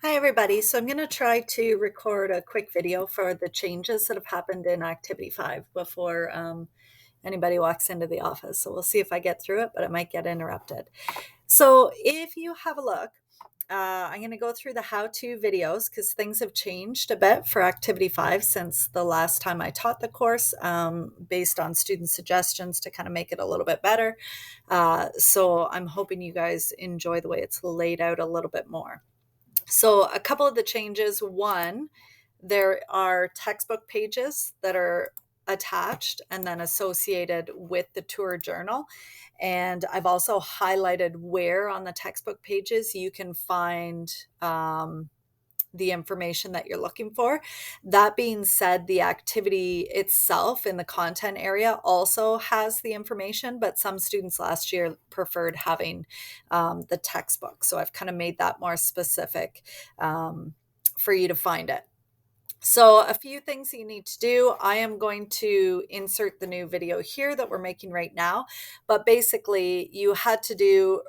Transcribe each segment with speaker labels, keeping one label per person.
Speaker 1: Hi, everybody. So I'm going to try to record a quick video for the changes that have happened in Activity 5 before anybody walks into the office. So we'll see if I get through it, but it might get interrupted. So if you have a look, I'm going to go through the how-to videos because things have changed a bit for Activity 5 since the last time I taught the course, based on student suggestions to kind of make it a little bit better. So I'm hoping you guys enjoy the way it's laid out a little bit more. So, a couple of the changes: one, there are textbook pages that are attached and then associated with the tour journal. And I've also highlighted where on the textbook pages you can find the information that you're looking for. That being said, the activity itself in the content area also has the information, but some students last year preferred having the textbook. So I've kind of made that more specific for you to find it. So a few things you need to do. I am going to insert the new video here that we're making right now, but basically you had to do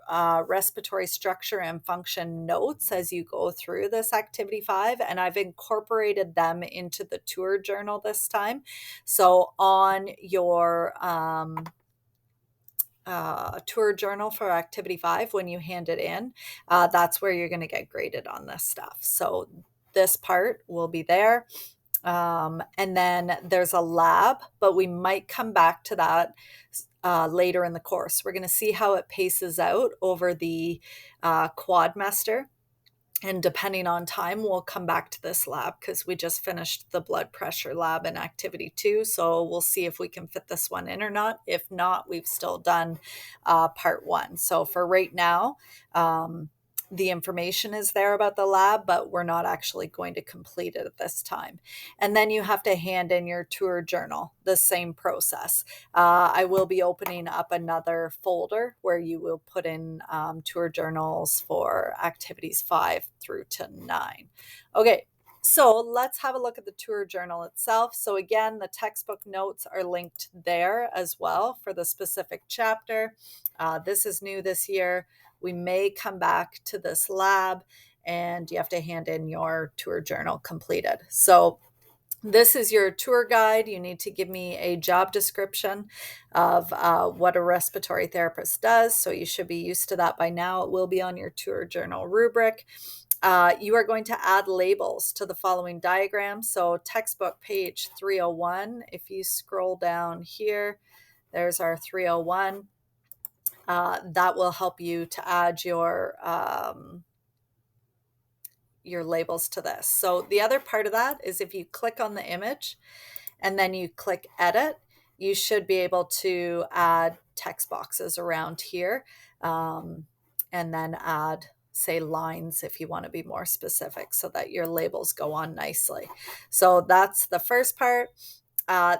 Speaker 1: respiratory structure and function notes as you go through this Activity 5, and I've incorporated them into the tour journal this time. So on your tour journal for Activity 5, when you hand it in, that's where you're going to get graded on this stuff. So this part will be there. And then there's a lab, but we might come back to that later in the course. We're going to see how it paces out over the quadmester. And depending on time, we'll come back to this lab because we just finished the blood pressure lab in Activity 2. So we'll see if we can fit this one in or not. If not, we've still done part 1. So for right now, the information is there about the lab, but we're not actually going to complete it at this time. And then you have to hand in your tour journal, the same process. I will be opening up another folder where you will put in tour journals for activities 5 through to 9. Okay, so let's have a look at the tour journal itself. So again, the textbook notes are linked there as well for the specific chapter. This is new this year. We may come back to this lab and you have to hand in your tour journal completed. So this is your tour guide. You need to give me a job description of what a respiratory therapist does. So you should be used to that by now. It will be on your tour journal rubric. You are going to add labels to the following diagram. So textbook page 301, if you scroll down here, there's our 301. That will help you to add your labels to this. So the other part of that is if you click on the image and then you click edit, you should be able to add text boxes around here, and then add, say, lines if you want to be more specific so that your labels go on nicely. So that's the first part.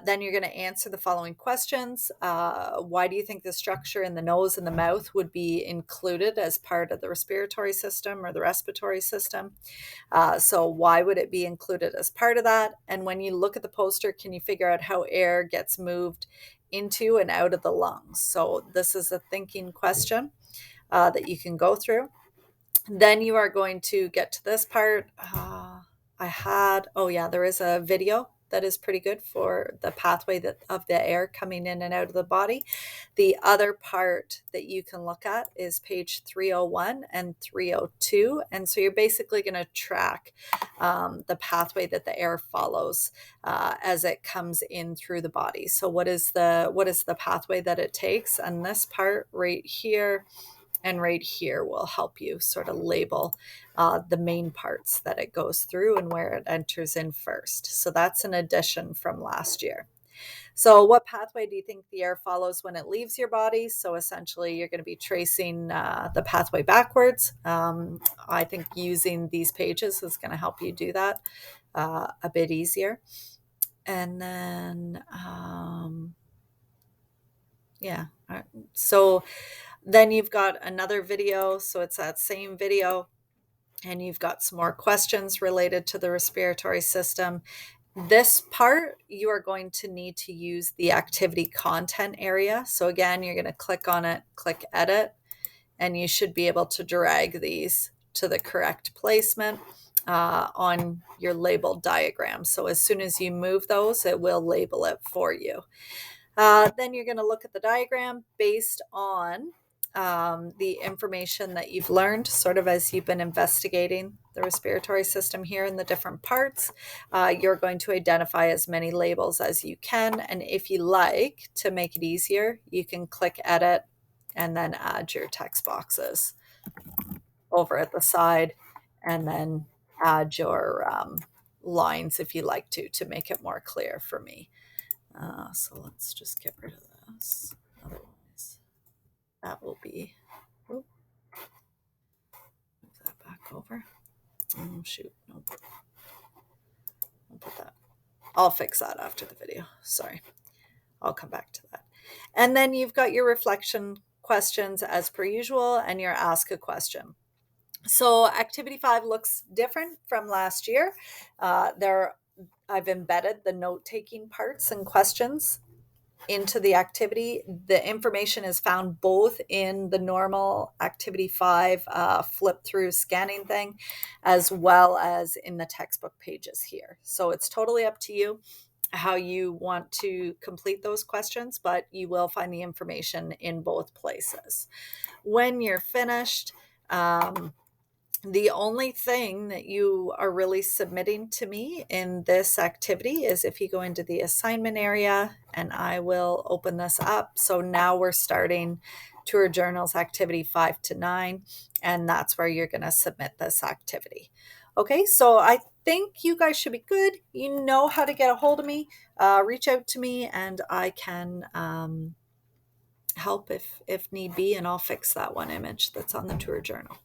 Speaker 1: Then you're going to answer the following questions. Why do you think the structure in the nose and the mouth would be included as part of the respiratory system or the respiratory system? So why would it be included as part of that? And when you look at the poster, can you figure out how air gets moved into and out of the lungs? So this is a thinking question that you can go through. Then you are going to get to this part. There is a video that is pretty good for the pathway of the air coming in and out of the body. The other part that you can look at is page 301 and 302. And so you're basically going to track the pathway that the air follows as it comes in through the body. So what is the pathway that it takes? And this part right here and right here will help you sort of label the main parts that it goes through and where it enters in first. So that's an addition from last year. So what pathway do you think the air follows when it leaves your body? So essentially you're going to be tracing the pathway backwards. I think using these pages is going to help you do that a bit easier. And then, so then you've got another video. So it's that same video. And you've got some more questions related to the respiratory system. This part, you are going to need to use the activity content area. So again, you're going to click on it, click edit, and you should be able to drag these to the correct placement on your labeled diagram. So as soon as you move those, it will label it for you. Then you're going to look at the diagram based on the information that you've learned, sort of as you've been investigating the respiratory system here in the different parts. You're going to identify as many labels as you can. And if you like to make it easier, you can click edit and then add your text boxes over at the side, and then add your lines if you like to make it more clear for me. So let's just get rid of this. Otherwise, that will be, move that back over. Oh, shoot. Nope. I'll put that. I'll fix that after the video. Sorry. I'll come back to that. And then you've got your reflection questions as per usual and your ask a question. So activity 5 looks different from last year. I've embedded the note-taking parts and questions into the activity. The information is found both in the normal activity 5 flip through scanning thing, as well as in the textbook pages here. So it's totally up to you how you want to complete those questions, but you will find the information in both places. When you're finished, the only thing that you are really submitting to me in this activity is if you go into the assignment area, and I will open this up. So now we're starting Tour Journals activity 5 to 9, and that's where you're going to submit this activity. Okay, so I think you guys should be good. You know how to get a hold of me. Reach out to me and I can help if need be, and I'll fix that one image that's on the Tour Journal.